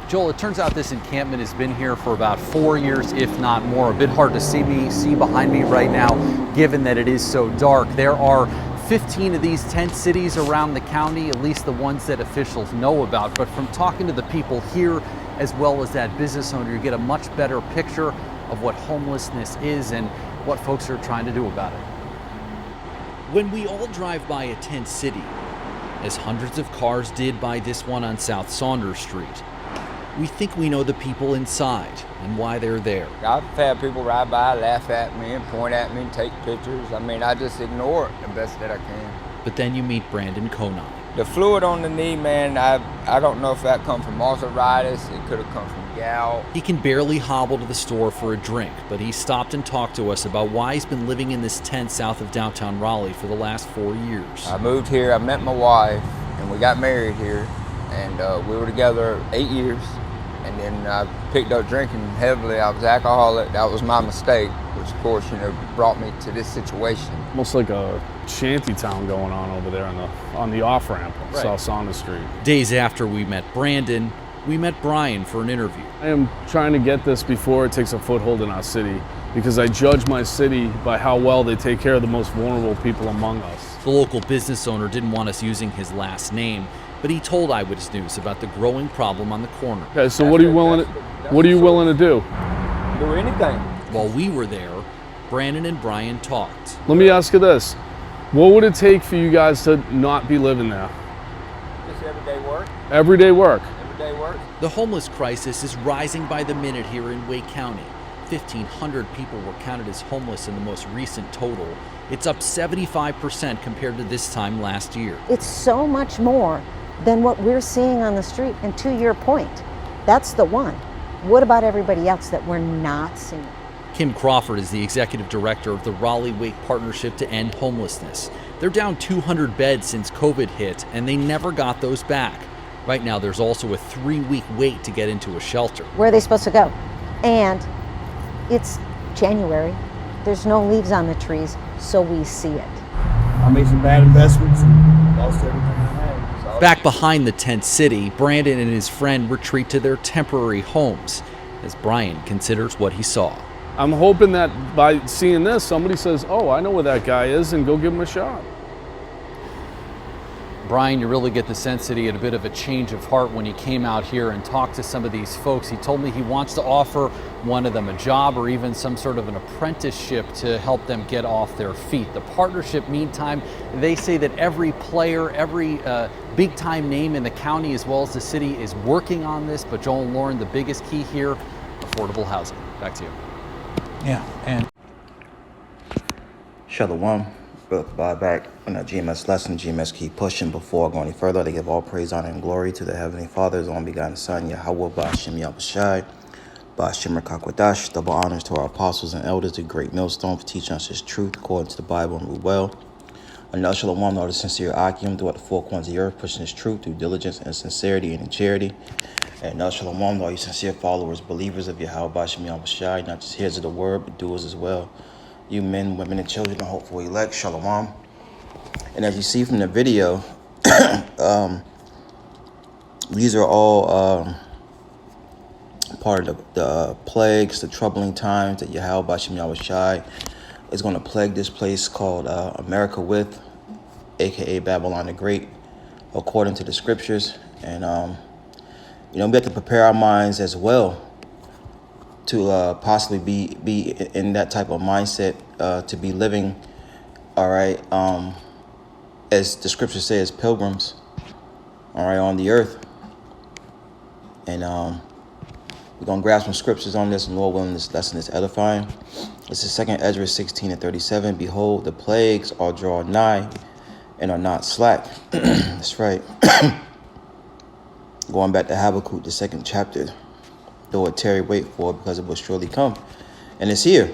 Joel, it turns out this encampment has been here for about 4 years, if not more. A bit hard to see behind me right now, given that it is so dark. There are 15 of these tent cities around the county, at least the ones that officials know about. But from talking to the people here, as well as that business owner, you get a much better picture of what homelessness is and what folks are trying to do about it. When we all drive by a tent city, as hundreds of cars did by this one on South Saunders Street, we think we know the people inside and why they're there. I've had people ride by, laugh at me, and point at me, and take pictures. I mean, I just ignore it the best that I can. But then you meet Brandon Conine. The fluid on the knee, man, I don't know if that come from arthritis. It could have come from gout. He can barely hobble to the store for a drink, but he stopped and talked to us about why he's been living in this tent south of downtown Raleigh for the last 4 years. I moved here, I met my wife, and we got married here, and we were together 8 years. And then I picked up drinking heavily. I was alcoholic. That was my mistake, which of course, brought me to this situation. Almost like a shanty town going on over there on the off-ramp on South Saunders Street. Days after we met Brandon, we met Brian for an interview. I am trying to get this before it takes a foothold in our city, because I judge my city by how well they take care of the most vulnerable people among us. The local business owner didn't want us using his last name, but he told Eyewitness News about the growing problem on the corner. Okay, so what are you willing to do? Do anything. While we were there, Brandon and Brian talked. Let me ask you this. What would it take for you guys to not be living there? Just everyday work. Everyday work. Everyday work. The homeless crisis is rising by the minute here in Wake County. 1,500 people were counted as homeless in the most recent total. It's up 75% compared to this time last year. It's so much more than what we're seeing on the street. And to your point, that's the one. What about everybody else that we're not seeing? Kim Crawford is the executive director of the Raleigh-Wake Partnership to End Homelessness. They're down 200 beds since COVID hit, and they never got those back. Right now, there's also a 3-week wait to get into a shelter. Where are they supposed to go? And it's January. There's no leaves on the trees, so we see it. I made some bad investments and lost everything I had. Back behind the tent city, Brandon and his friend retreat to their temporary homes as Brian considers what he saw. I'm hoping that by seeing this, somebody says, oh, I know where that guy is, and go give him a shot. Brian, you really get the sense that he had a bit of a change of heart when he came out here and talked to some of these folks. He told me he wants to offer one of them a job or even some sort of an apprenticeship to help them get off their feet. The partnership, meantime, they say that every player, every big time name in the county as well as the city is working on this. But Joel and Lauren, the biggest key here, affordable housing. Back to you. Yeah, and Shalom. Brother back on our GMS lesson. GMS keep pushing. Before I go any further, they give all praise, honor, and glory to the Heavenly Father, His only begotten Son, Yahawah, Bahasham, Yahawashi, Bahasham, Rakakwadash. Double honors to our apostles and elders, the great millstone, for teaching us His truth according to the Bible and rule well. Another Shalom, all the sincere Akim throughout the four corners of the earth, pushing His truth through diligence and sincerity and in charity. And another Shalom, all you sincere followers, believers of Yahawah, Bahasham, Yahawashi, not just hearers of the word, but doers as well. You men, women, and children, and hopeful elect, Shalom. And as you see from the video, these are all part of the plagues, the troubling times that Yahawah Bahasham Yahawashi is going to plague this place called America with, aka Babylon the Great, according to the scriptures. And we have to prepare our minds as well to possibly be in that type of mindset, to be living, all right, as the scripture says, pilgrims, all right, on the earth. And we're going to grab some scriptures on this, and Lord willing, this lesson is edifying. This is 2 Ezra 16:37. Behold, the plagues are drawn nigh and are not slack. That's right. Going back to Habakkuk, the 2nd chapter. Though it tarry, wait for it, because it will surely come. And it's here.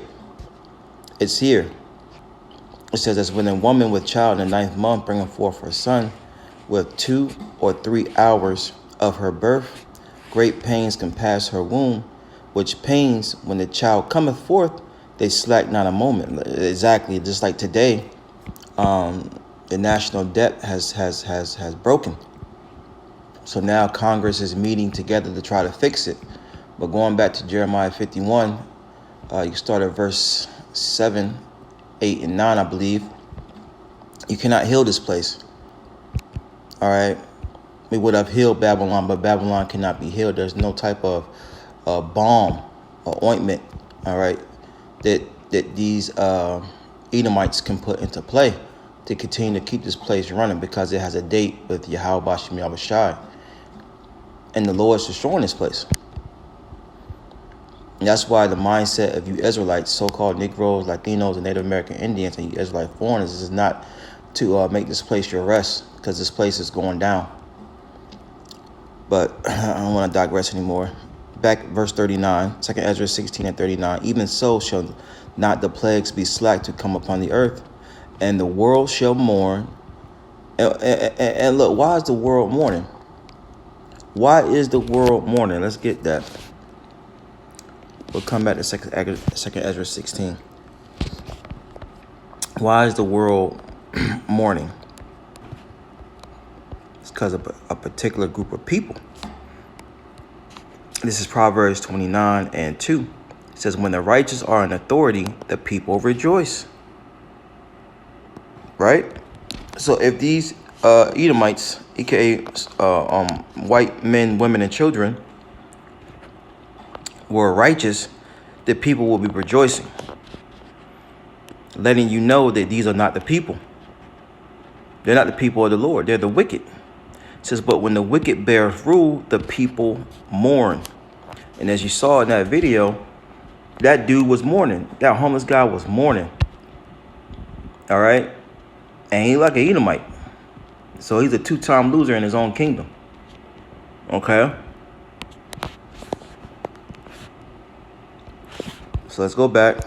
It's here. It says, as when a woman with child in the 9th month bringeth forth her son, with 2 or 3 hours of her birth, great pains compass her womb, which pains, when the child cometh forth, they slack not a moment. Exactly, just like today, the national debt has broken. So now Congress is meeting together to try to fix it. But going back to Jeremiah 51, you start at verse 7, 8, and 9, I believe. You cannot heal this place. All right. We would have healed Babylon, but Babylon cannot be healed. There's no type of balm or ointment, all right, that these Edomites can put into play to continue to keep this place running, because it has a date with Yahawashi. And the Lord is destroying this place. And that's why the mindset of you Israelites, so-called Negroes, Latinos, and Native American Indians, and you Israelite foreigners is not to make this place your rest, because this place is going down. But I don't want to digress anymore. Back verse 39, 2nd Ezra 16 and 39. Even so shall not the plagues be slack to come upon the earth, and the world shall mourn. And look, why is the world mourning? Why is the world mourning? Let's get that. We'll come back to 2nd Ezra 16. Why is the world mourning? It's because of a particular group of people. This is Proverbs 29 and 2. It says, when the righteous are in authority, the people rejoice. Right? So if these Edomites, aka white men, women, and children, were righteous, the people will be rejoicing, letting you know that these are not the people. They're not the people of the Lord. They're the wicked. It says, but when the wicked bears rule, the people mourn. And as you saw in that video, that dude was mourning. That homeless guy was mourning. All right? And he like an Edomite. So he's a two-time loser in his own kingdom. Okay? So let's go back.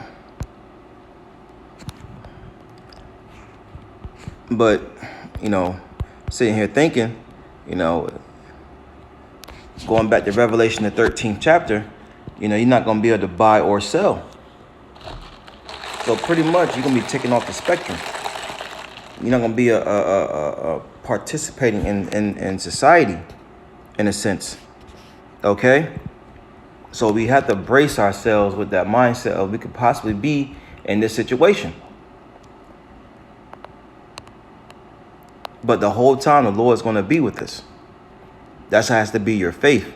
But, sitting here thinking, going back to Revelation, the 13th chapter, you're not going to be able to buy or sell. So pretty much you're going to be taken off the spectrum. You're not going to be a participating in society, in a sense. Okay? So we have to brace ourselves with that mindset of we could possibly be in this situation. But the whole time the Lord's going to be with us. That has to be your faith.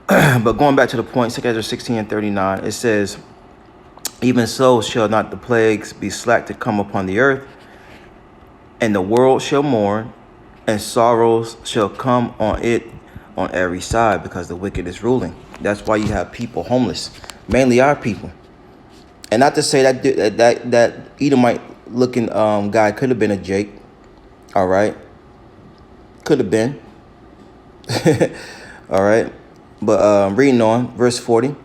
But going back to the point, 2 Ezra 16 and 39, it says, even so shall not the plagues be slack to come upon the earth, and the world shall mourn, and sorrows shall come on it on every side, because the wicked is ruling. That's why you have people homeless, mainly our people. And not to say that Edomite looking guy could have been a Jake. All right. Could have been. All right. But reading on, verse 40.